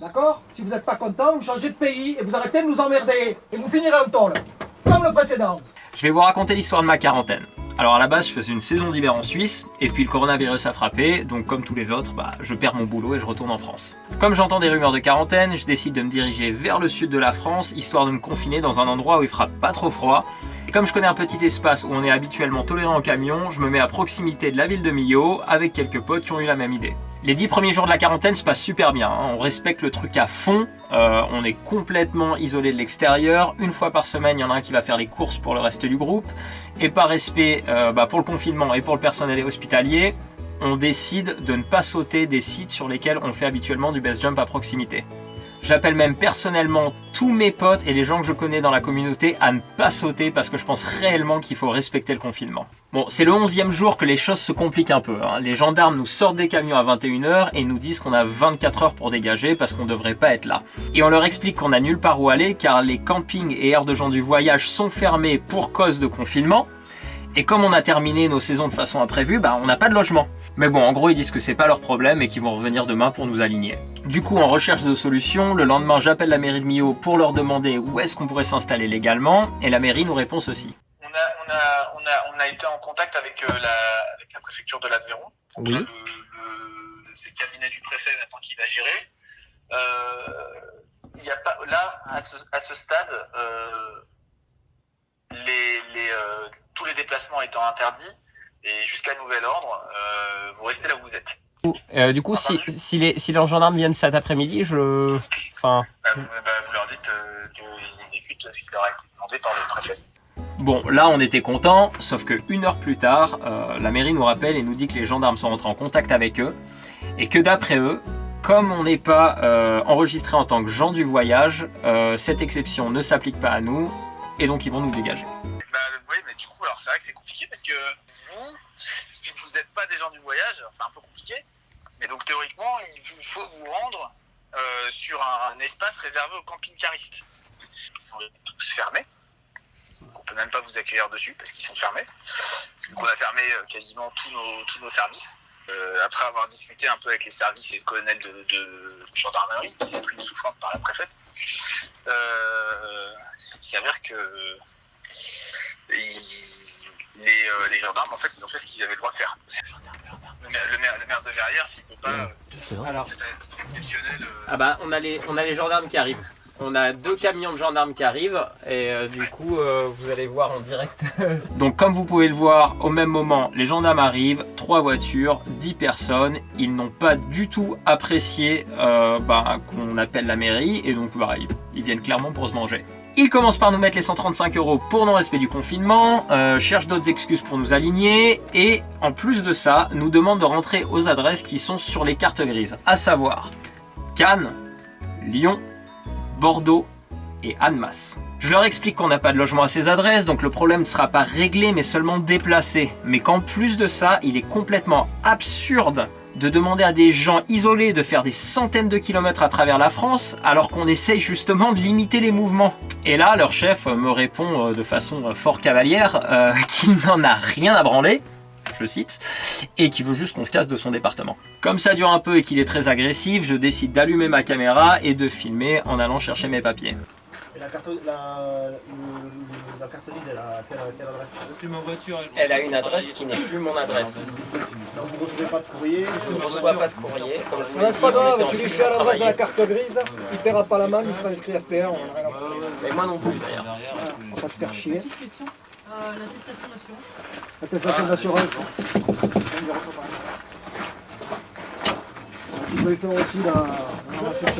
D'accord? Si vous n'êtes pas content, vous changez de pays et vous arrêtez de nous emmerder. Et vous finirez en tôle, comme le précédent. Je vais vous raconter l'histoire de ma quarantaine. Alors à la base, je faisais une saison d'hiver en Suisse, et puis le coronavirus a frappé, donc comme tous les autres, je perds mon boulot et je retourne en France. Comme j'entends des rumeurs de quarantaine, je décide de me diriger vers le sud de la France, histoire de me confiner dans un endroit où il fera pas trop froid. Et comme je connais un petit espace où on est habituellement toléré en camion, je me mets à proximité de la ville de Millau, avec quelques potes qui ont eu la même idée. Les 10 premiers jours de la quarantaine se passent super bien, hein. On respecte le truc à fond, on est complètement isolé de l'extérieur. Une fois par semaine, il y en a un qui va faire les courses pour le reste du groupe. Et par respect pour le confinement et pour le personnel hospitalier, on décide de ne pas sauter des sites sur lesquels on fait habituellement du base jump à proximité. J'appelle même personnellement tous mes potes et les gens que je connais dans la communauté à ne pas sauter parce que je pense réellement qu'il faut respecter le confinement. Bon, c'est le 11e jour que les choses se compliquent un peu, hein. Les gendarmes nous sortent des camions à 21 h et nous disent qu'on a 24 heures pour dégager parce qu'on devrait pas être là. Et on leur explique qu'on a nulle part où aller car les campings et aires de gens du voyage sont fermés pour cause de confinement. Et comme on a terminé nos saisons de façon imprévue, on n'a pas de logement. Mais bon, en gros, ils disent que c'est pas leur problème et qu'ils vont revenir demain pour nous aligner. Du coup, en recherche de solutions, le lendemain, j'appelle la mairie de Millau pour leur demander où est-ce qu'on pourrait s'installer légalement, et la mairie nous répond ceci. On a été en contact avec la préfecture de l'Aveyron. Oui. C'est le cabinet du préfet maintenant qui va gérer. Il y a pas là à ce stade. Tous les déplacements étant interdits et jusqu'à nouvel ordre, vous restez là où vous êtes. Du coup, si les gendarmes viennent cet après-midi, vous leur dites qu'ils exécutent ce qui leur a été demandé par le préfet. Bon, là on était contents, sauf que 1 heure plus tard, la mairie nous rappelle et nous dit que les gendarmes sont rentrés en contact avec eux et que d'après eux, comme on n'est pas enregistré en tant que gens du voyage, cette exception ne s'applique pas à nous et donc ils vont nous dégager. Oui, mais du coup, alors c'est vrai que c'est compliqué parce que vous n'êtes pas des gens du voyage, c'est un peu compliqué. Mais donc théoriquement, il faut vous rendre sur un espace réservé aux camping-caristes. Ils sont tous fermés. Donc on peut même pas vous accueillir dessus parce qu'ils sont fermés. Donc on a fermé quasiment tous nos services. Après avoir discuté un peu avec les services et le colonel de gendarmerie, qui s'est pris une soufflante par la préfète, il s'avère que les gendarmes, en fait, ils ont fait ce qu'ils avaient le droit de faire. Le maire de Verrières, s'il peut pas, Alors, c'est exceptionnel. on a les gendarmes qui arrivent. On a 2 camions de gendarmes qui arrivent et du coup vous allez voir en direct. Donc comme vous pouvez le voir, au même moment les gendarmes arrivent, 3 voitures, 10 personnes. Ils n'ont pas du tout apprécié qu'on appelle la mairie et donc ils viennent clairement pour se venger. Ils commencent par nous mettre les 135 € pour non-respect du confinement, cherchent d'autres excuses pour nous aligner et en plus de ça, nous demandent de rentrer aux adresses qui sont sur les cartes grises, à savoir Cannes, Lyon, Bordeaux et Annemasse. Je leur explique qu'on n'a pas de logement à ces adresses, donc le problème ne sera pas réglé mais seulement déplacé. Mais qu'en plus de ça, il est complètement absurde de demander à des gens isolés de faire des centaines de kilomètres à travers la France alors qu'on essaye justement de limiter les mouvements. Et là, leur chef me répond de façon fort cavalière qu'il n'en a rien à branler, je cite, et qui veut juste qu'on se casse de son département. Comme ça dure un peu et qu'il est très agressif, je décide d'allumer ma caméra et de filmer en allant chercher mes papiers. Et la carte grise, elle a quelle adresse? C'est ma voiture. Elle a une adresse qui n'est plus mon adresse. Donc vous ne recevez pas de courrier? Je ne reçois pas de courrier. Comme je vous l'ai Non, dit, c'est pas on était grave, en tu lui Suisse fais à pour l'adresse de la travailler. carte grise, il paiera pas la main, il sera inscrit FPR, on en a rien à foutre. Mais moi non plus d'ailleurs. On va pas se faire chier. L'attestation d'assurance. Attestation d'assurance. Tu peux lui faire aussi la fiche.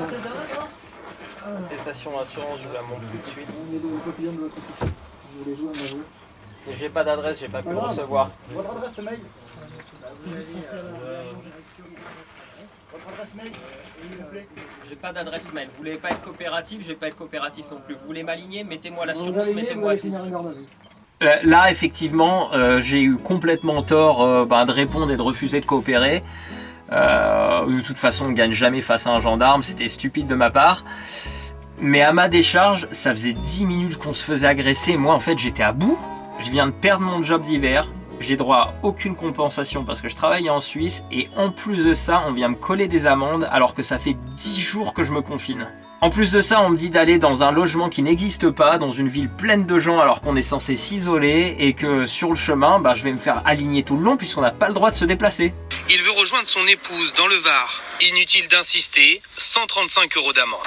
Attestation d'assurance, je vous la montre tout de suite. On est le copillon de votre fiche. Vous voulez jouer, on va jouer. J'ai pas d'adresse, j'ai pas pu le grave. recevoir. Votre adresse mail? Votre adresse mail, s'il vous plaît. J'ai pas d'adresse mail. Vous voulez pas être coopératif, je vais pas être coopératif non plus. Vous voulez m'aligner, mettez-moi Vous l'assurance, allez vous mettez-moi allez tout. finir en garde à vue. Là, effectivement, j'ai eu complètement tort de répondre et de refuser de coopérer. De toute façon, on ne gagne jamais face à un gendarme, c'était stupide de ma part. Mais à ma décharge, ça faisait 10 minutes qu'on se faisait agresser. Moi, en fait, j'étais à bout. Je viens de perdre mon job d'hiver. J'ai droit à aucune compensation parce que je travaille en Suisse et en plus de ça, on vient me coller des amendes alors que ça fait 10 jours que je me confine. En plus de ça, on me dit d'aller dans un logement qui n'existe pas, dans une ville pleine de gens alors qu'on est censé s'isoler et que sur le chemin, je vais me faire aligner tout le long puisqu'on n'a pas le droit de se déplacer. Il veut rejoindre son épouse dans le Var. Inutile d'insister, 135 € d'amende.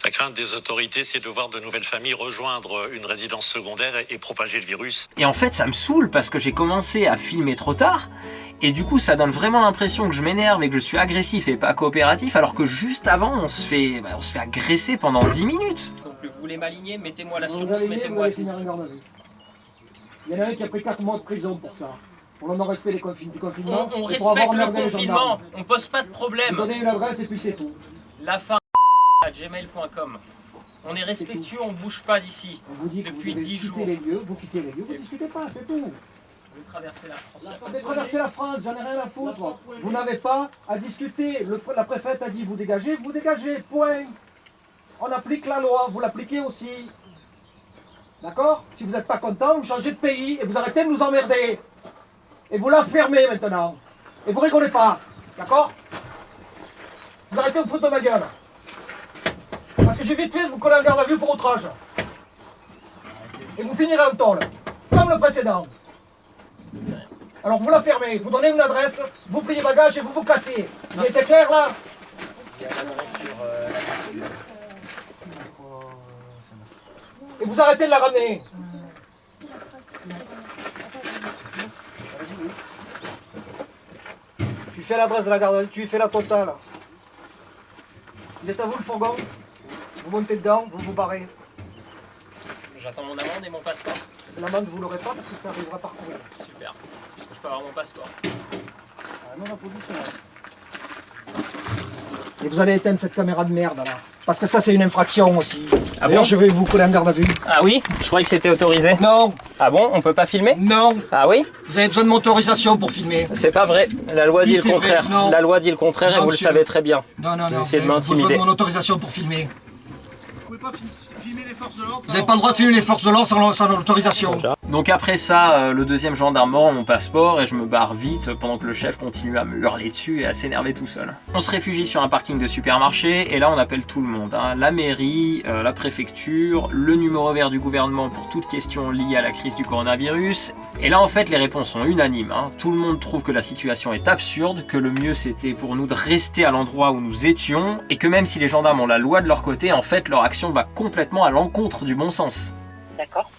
La crainte des autorités, c'est de voir de nouvelles familles rejoindre une résidence secondaire et propager le virus. Et en fait, ça me saoule parce que j'ai commencé à filmer trop tard. Et du coup, ça donne vraiment l'impression que je m'énerve et que je suis agressif et pas coopératif, alors que juste avant, on se fait agresser pendant 10 minutes. Donc, vous voulez m'aligner, mettez-moi l'assurance, mettez-moi tout. Il y en a un qui a pris 4 mois de prison pour ça. Pour le non-respect du confinement. On respecte le confinement, on pose pas de problème. Vous donnez une adresse et puis c'est tout. lafarge@gmail.com. On est respectueux, on bouge pas d'ici. On vous dit que depuis vous 10 jours. Vous quittez les lieux, vous discutez pas, c'est tout. Vous traversez la France. Vous avez traversé la France, j'en ai rien à foutre. Vous n'avez pas à discuter. La préfète a dit vous dégagez, point. On applique la loi, vous l'appliquez aussi. D'accord? Si vous n'êtes pas content, vous changez de pays et vous arrêtez de nous emmerder. Et vous la fermez maintenant. Et vous rigolez pas. D'accord? Vous arrêtez de vous foutre de ma gueule. Parce que j'ai vite fait de vous coller en garde à vue pour outrage. Et vous finirez en tôle. Comme le précédent. Alors vous la fermez, vous donnez une adresse, vous prenez bagages et vous vous cassez. Il était clair là? Et vous arrêtez de la ramener. Tu fais l'adresse de la garde, tu fais la totale. Il est à vous le fourgon. Vous montez dedans, vous vous barrez. J'attends mon amende et mon passeport. L'amende vous l'aurez pas parce que ça arrivera par courrier. Super. Je peux avoir mon passeport. Non, la position. Et vous allez éteindre cette caméra de merde là. Parce que ça c'est une infraction aussi. Ah D'ailleurs bon? je vais vous coller en garde à vue. Ah oui? Je croyais que c'était autorisé. Non, Ah bon? On peut pas filmer? non, Ah oui? vous avez besoin de mon autorisation pour filmer. C'est pas vrai. La loi Si, dit le c'est vrai, contraire. non. La loi dit le contraire et Non, vous le monsieur. savez très bien. Non, non, non, Vous vous essayez de avez besoin m'intimider. de mon autorisation pour filmer. Vous pouvez pas filmer les forces de l'ordre. Vous n'avez pas le droit de filmer les forces de l'ordre sans l'autorisation. Donc après ça, le deuxième gendarme me rend mon passeport et je me barre vite pendant que le chef continue à me hurler dessus et à s'énerver tout seul. On se réfugie sur un parking de supermarché et là on appelle tout le monde. La mairie, la préfecture, le numéro vert du gouvernement pour toute question liée à la crise du coronavirus. Et là en fait les réponses sont unanimes. Tout le monde trouve que la situation est absurde, que le mieux c'était pour nous de rester à l'endroit où nous étions et que même si les gendarmes ont la loi de leur côté, en fait leur action va complètement à l'encontre du bon sens. D'accord.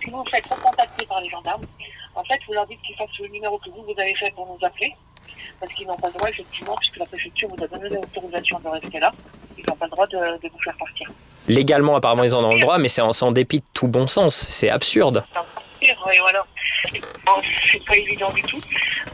Si vous faites recontacter par les gendarmes, en fait, vous leur dites qu'ils fassent le numéro que vous avez fait pour nous appeler, parce qu'ils n'ont pas le droit, effectivement, puisque la préfecture vous a donné l'autorisation de rester là, ils n'ont pas le droit de vous faire partir. Légalement, apparemment, ils en ont le droit, mais c'est en dépit de tout bon sens. C'est absurde. Et voilà. Bon, c'est pas évident du tout.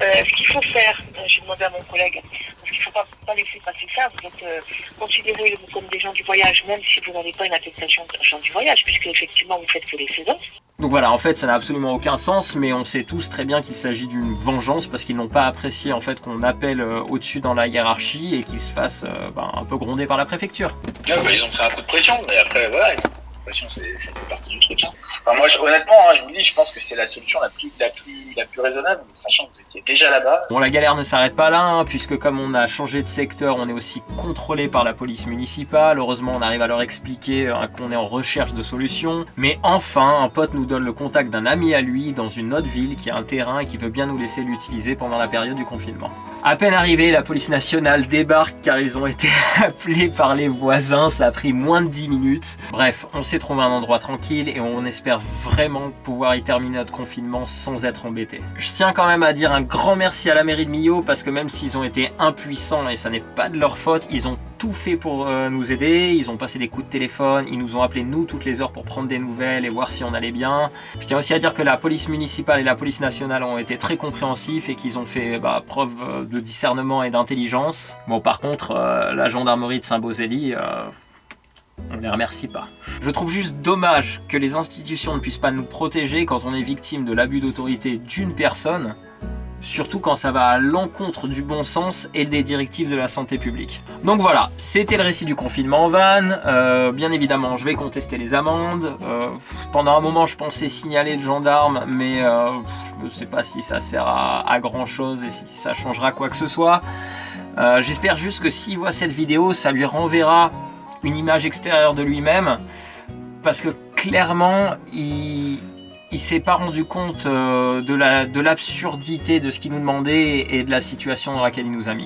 Ce qu'il faut faire, j'ai demandé à mon collègue, parce qu'il ne faut pas laisser passer ça. Vous êtes considérés comme des gens du voyage, même si vous n'avez pas une attestation de gens du voyage, puisque effectivement vous faites que les saisons. Donc voilà, en fait, ça n'a absolument aucun sens, mais on sait tous très bien qu'il s'agit d'une vengeance parce qu'ils n'ont pas apprécié en fait qu'on appelle au-dessus dans la hiérarchie et qu'ils se fassent un peu gronder par la préfecture. Ils ont pris un coup de pression, mais après, voilà, la pression, c'est partie du truc. Enfin, moi, honnêtement, je vous dis, je pense que c'est la solution la plus raisonnable, sachant que vous étiez déjà là-bas. Bon, la galère ne s'arrête pas là, puisque comme on a changé de secteur, on est aussi contrôlé par la police municipale. Heureusement, on arrive à leur expliquer qu'on est en recherche de solutions. Mais enfin, un pote nous donne le contact d'un ami à lui dans une autre ville qui a un terrain et qui veut bien nous laisser l'utiliser pendant la période du confinement. À peine arrivé, la police nationale débarque car ils ont été appelés par les voisins, ça a pris moins de 10 minutes. Bref, on s'est trouvé un endroit tranquille et on espère vraiment pouvoir y terminer notre confinement sans être embêté. Je tiens quand même à dire un grand merci à la mairie de Millau parce que même s'ils ont été impuissants et ça n'est pas de leur faute, ils ont tout fait pour nous aider, ils ont passé des coups de téléphone, ils nous ont appelé nous toutes les heures pour prendre des nouvelles et voir si on allait bien. Je tiens aussi à dire que la police municipale et la police nationale ont été très compréhensifs et qu'ils ont fait preuve de discernement et d'intelligence. Bon, par contre, la gendarmerie de Saint-Beauzély, on les remercie pas. Je trouve juste dommage que les institutions ne puissent pas nous protéger quand on est victime de l'abus d'autorité d'une personne, surtout quand ça va à l'encontre du bon sens et des directives de la santé publique. Donc voilà, c'était le récit du confinement en van. Bien évidemment, je vais contester les amendes. Pendant un moment, je pensais signaler le gendarme, mais je ne sais pas si ça sert à grand chose et si ça changera quoi que ce soit. J'espère juste que s'il voit cette vidéo, ça lui renverra une image extérieure de lui-même, parce que clairement, il s'est pas rendu compte de l'absurdité de ce qu'il nous demandait et de la situation dans laquelle il nous a mis.